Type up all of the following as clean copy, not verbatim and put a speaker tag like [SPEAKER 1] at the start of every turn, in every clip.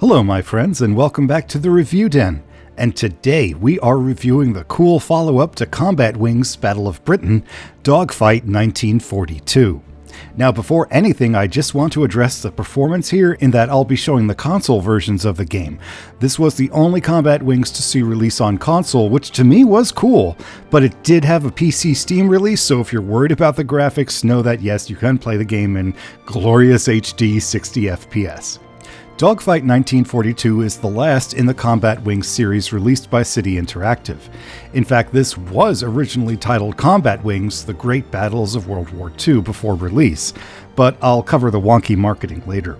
[SPEAKER 1] Hello my friends, and welcome back to the Review Den. And today we are reviewing the cool follow-up to Combat Wings' Battle of Britain, DOGFIGHT 1942. Now before anything, I just want to address the performance here in that I'll be showing the console versions of the game. This was the only Combat Wings to see release on console, which to me was cool, but it did have a PC Steam release, so if you're worried about the graphics, know that yes, you can play the game in glorious HD 60 FPS. DOGFIGHT 1942 is the last in the Combat Wings series released by City Interactive. In fact, this was originally titled Combat Wings: The Great Battles of World War II before release, but I'll cover the wonky marketing later.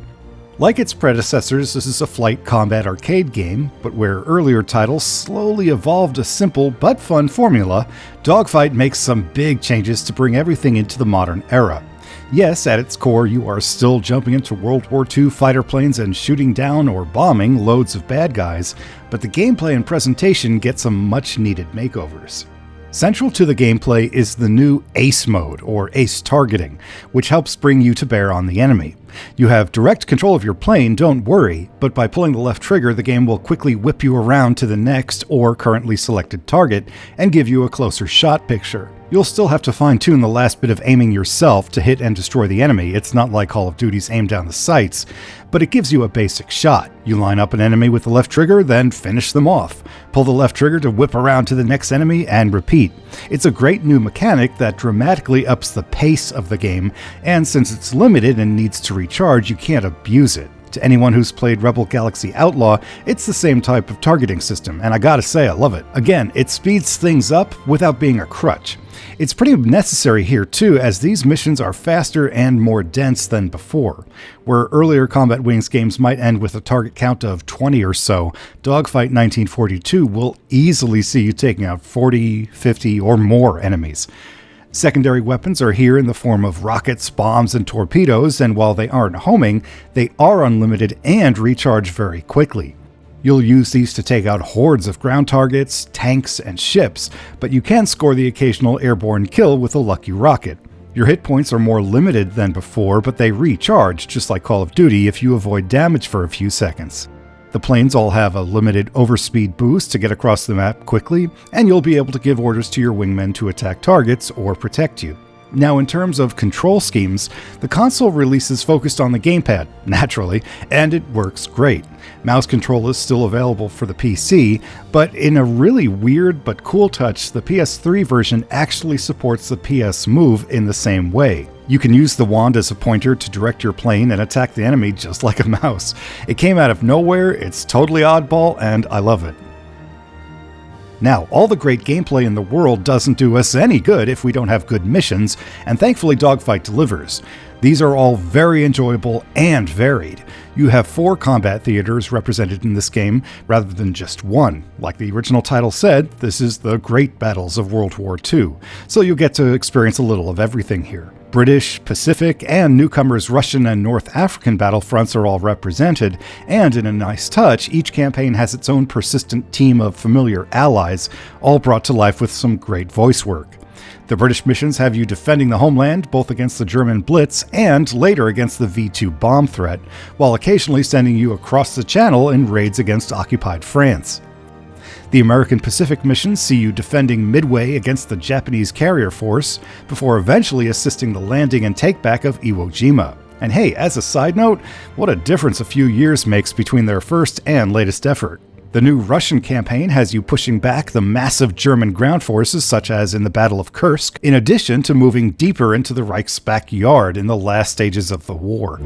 [SPEAKER 1] Like its predecessors, this is a flight combat arcade game, but where earlier titles slowly evolved a simple but fun formula, DOGFIGHT makes some big changes to bring everything into the modern era. Yes, at its core, you are still jumping into World War II fighter planes and shooting down or bombing loads of bad guys, but the gameplay and presentation get some much-needed makeovers. Central to the gameplay is the new Ace mode, or Ace targeting, which helps bring you to bear on the enemy. You have direct control of your plane, don't worry, but by pulling the left trigger, the game will quickly whip you around to the next or currently selected target and give you a closer shot picture. You'll still have to fine-tune the last bit of aiming yourself to hit and destroy the enemy. It's not like Call of Duty's aim down the sights, but it gives you a basic shot. You line up an enemy with the left trigger, then finish them off. Pull the left trigger to whip around to the next enemy, and repeat. It's a great new mechanic that dramatically ups the pace of the game, and since it's limited and needs to recharge, you can't abuse it. To anyone who's played Rebel Galaxy Outlaw, it's the same type of targeting system, and I gotta say I love it. Again, it speeds things up without being a crutch. It's pretty necessary here too, as these missions are faster and more dense than before. Where earlier Combat Wings games might end with a target count of 20 or so, DOGFIGHT 1942 will easily see you taking out 40, 50, or more enemies. Secondary weapons are here in the form of rockets, bombs, and torpedoes, and while they aren't homing, they are unlimited and recharge very quickly. You'll use these to take out hordes of ground targets, tanks, and ships, but you can score the occasional airborne kill with a lucky rocket. Your hit points are more limited than before, but they recharge, just like Call of Duty, if you avoid damage for a few seconds. The planes all have a limited overspeed boost to get across the map quickly, and you'll be able to give orders to your wingmen to attack targets or protect you. Now, in terms of control schemes, the console release is focused on the gamepad, naturally, and it works great. Mouse control is still available for the PC, but in a really weird but cool touch, the PS3 version actually supports the PS Move in the same way. You can use the wand as a pointer to direct your plane and attack the enemy just like a mouse. It came out of nowhere, it's totally oddball, and I love it. Now, all the great gameplay in the world doesn't do us any good if we don't have good missions, and thankfully DOGFIGHT delivers. These are all very enjoyable and varied. You have 4 combat theaters represented in this game, rather than just one. Like the original title said, this is the Great Battles of World War II, so you'll get to experience a little of everything here. British, Pacific, and newcomers Russian and North African battlefronts are all represented, and in a nice touch, each campaign has its own persistent team of familiar allies, all brought to life with some great voice work. The British missions have you defending the homeland, both against the German Blitz and later against the V2 bomb threat, while occasionally sending you across the Channel in raids against occupied France. The American Pacific missions see you defending Midway against the Japanese carrier force, before eventually assisting the landing and takeback of Iwo Jima. And hey, as a side note, what a difference a few years makes between their first and latest effort. The new Russian campaign has you pushing back the massive German ground forces, such as in the Battle of Kursk, in addition to moving deeper into the Reich's backyard in the last stages of the war.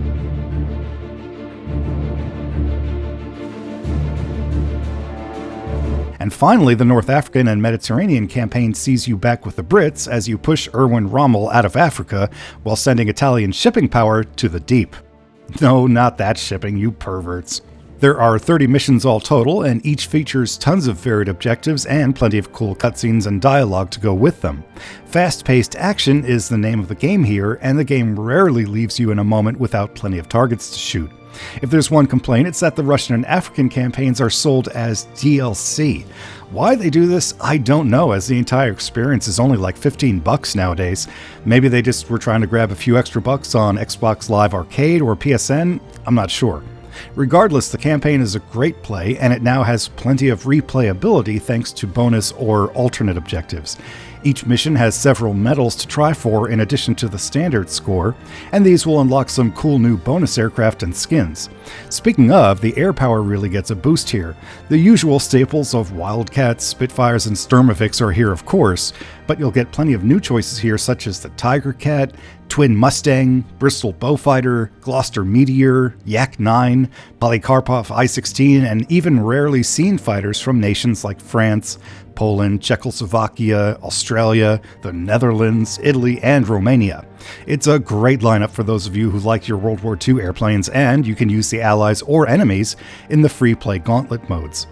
[SPEAKER 1] And finally, the North African and Mediterranean campaign sees you back with the Brits as you push Erwin Rommel out of Africa while sending Italian shipping power to the deep. No, not that shipping, you perverts. There are 30 missions all total, and each features tons of varied objectives and plenty of cool cutscenes and dialogue to go with them. Fast-paced action is the name of the game here, and the game rarely leaves you in a moment without plenty of targets to shoot. If there's one complaint, it's that the Russian and African campaigns are sold as DLC. Why they do this, I don't know, as the entire experience is only like $15 nowadays. Maybe they just were trying to grab a few extra bucks on Xbox Live Arcade or PSN, I'm not sure. Regardless, the campaign is a great play, and it now has plenty of replayability thanks to bonus or alternate objectives. Each mission has several medals to try for in addition to the standard score, and these will unlock some cool new bonus aircraft and skins. Speaking of, the air power really gets a boost here. The usual staples of Wildcats, Spitfires, and Sturmovix are here of course, but you'll get plenty of new choices here such as the Tiger Cat, Twin Mustang, Bristol Beaufighter, Gloucester Meteor, Yak 9, Polykarpov I-16, and even rarely seen fighters from nations like France, Poland, Czechoslovakia, Australia, the Netherlands, Italy, and Romania. It's a great lineup for those of you who like your World War II airplanes, and you can use the allies or enemies in the free play gauntlet modes.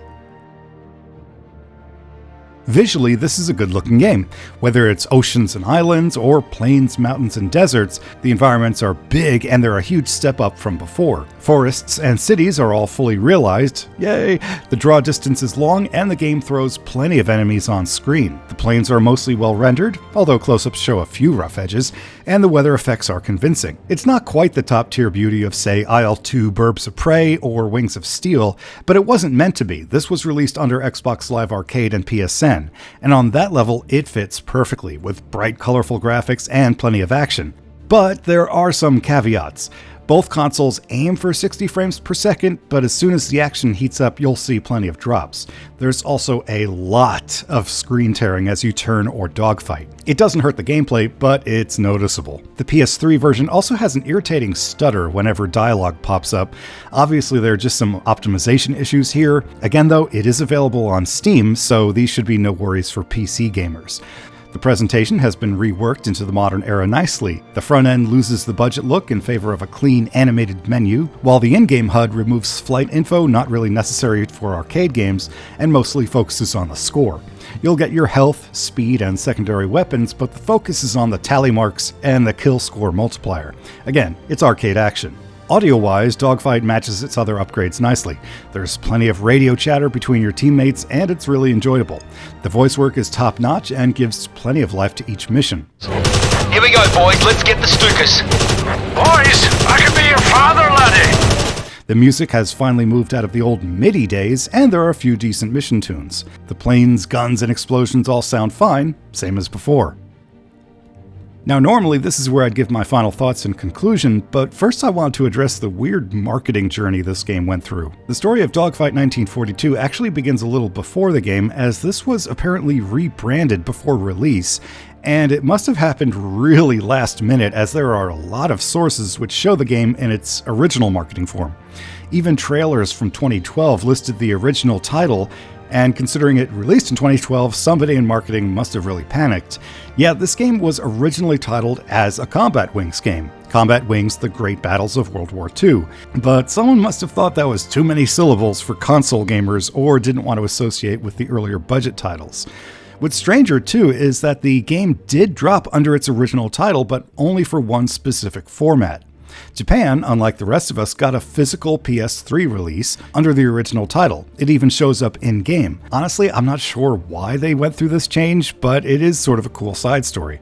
[SPEAKER 1] Visually, this is a good-looking game. Whether it's oceans and islands, or plains, mountains, and deserts, the environments are big and they're a huge step up from before. Forests and cities are all fully realized. Yay! The draw distance is long and the game throws plenty of enemies on screen. The plains are mostly well rendered, although close-ups show a few rough edges, and the weather effects are convincing. It's not quite the top-tier beauty of, say, IL-2 Burbs of Prey or Wings of Steel, but it wasn't meant to be. This was released under Xbox Live Arcade and PSN. And on that level, it fits perfectly, with bright, colorful graphics and plenty of action. But there are some caveats. Both consoles aim for 60 frames per second, but as soon as the action heats up, you'll see plenty of drops. There's also a lot of screen tearing as you turn or dogfight. It doesn't hurt the gameplay, but it's noticeable. The PS3 version also has an irritating stutter whenever dialogue pops up. Obviously, there are just some optimization issues here. Again, though, it is available on Steam, so these should be no worries for PC gamers. The presentation has been reworked into the modern era nicely. The front end loses the budget look in favor of a clean animated menu, while the in-game HUD removes flight info not really necessary for arcade games and mostly focuses on the score. You'll get your health, speed, and secondary weapons, but the focus is on the tally marks and the kill score multiplier. Again, it's arcade action. Audio-wise, Dogfight matches its other upgrades nicely. There's plenty of radio chatter between your teammates, and it's really enjoyable. The voice work is top-notch and gives plenty of life to each mission.
[SPEAKER 2] Here we go, boys. Let's get the Stukas. Boys, I can be your father, laddie.
[SPEAKER 1] The music has finally moved out of the old MIDI days, and there are a few decent mission tunes. The planes, guns, and explosions all sound fine, same as before. Now, normally this is where I'd give my final thoughts and conclusion, but first I want to address the weird marketing journey this game went through. The story of Dogfight 1942 actually begins a little before the game, as this was apparently rebranded before release, and it must have happened really last minute, as there are a lot of sources which show the game in its original marketing form. Even trailers from 2012 listed the original title, and considering it released in 2012, somebody in marketing must have really panicked. Yeah, this game was originally titled as a Combat Wings game. Combat Wings: The Great Battles of World War II. But someone must have thought that was too many syllables for console gamers, or didn't want to associate with the earlier budget titles. What's stranger, too, is that the game did drop under its original title, but only for one specific format. Japan, unlike the rest of us, got a physical PS3 release under the original title. It even shows up in-game. Honestly, I'm not sure why they went through this change, but it is sort of a cool side story.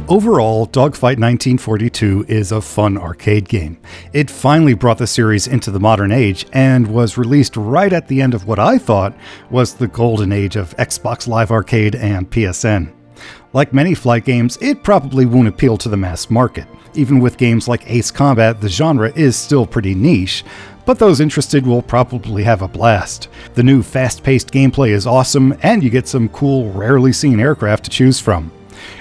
[SPEAKER 1] Overall, Dogfight 1942 is a fun arcade game. It finally brought the series into the modern age and was released right at the end of what I thought was the golden age of Xbox Live Arcade and PSN. Like many flight games, it probably won't appeal to the mass market. Even with games like Ace Combat, the genre is still pretty niche, but those interested will probably have a blast. The new fast-paced gameplay is awesome, and you get some cool, rarely seen aircraft to choose from.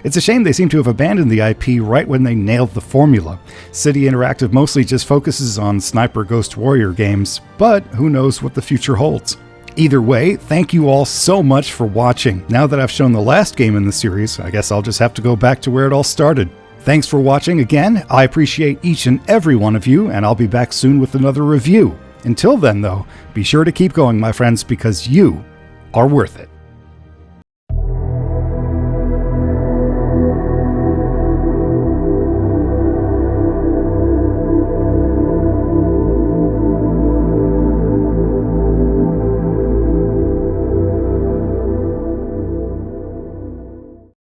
[SPEAKER 1] It's a shame they seem to have abandoned the IP right when they nailed the formula. City Interactive mostly just focuses on Sniper Ghost Warrior games, but who knows what the future holds. Either way, thank you all so much for watching. Now that I've shown the last game in the series, I guess I'll just have to go back to where it all started. Thanks for watching again. I appreciate each and every one of you, and I'll be back soon with another review. Until then, though, be sure to keep going, my friends, because you are worth it.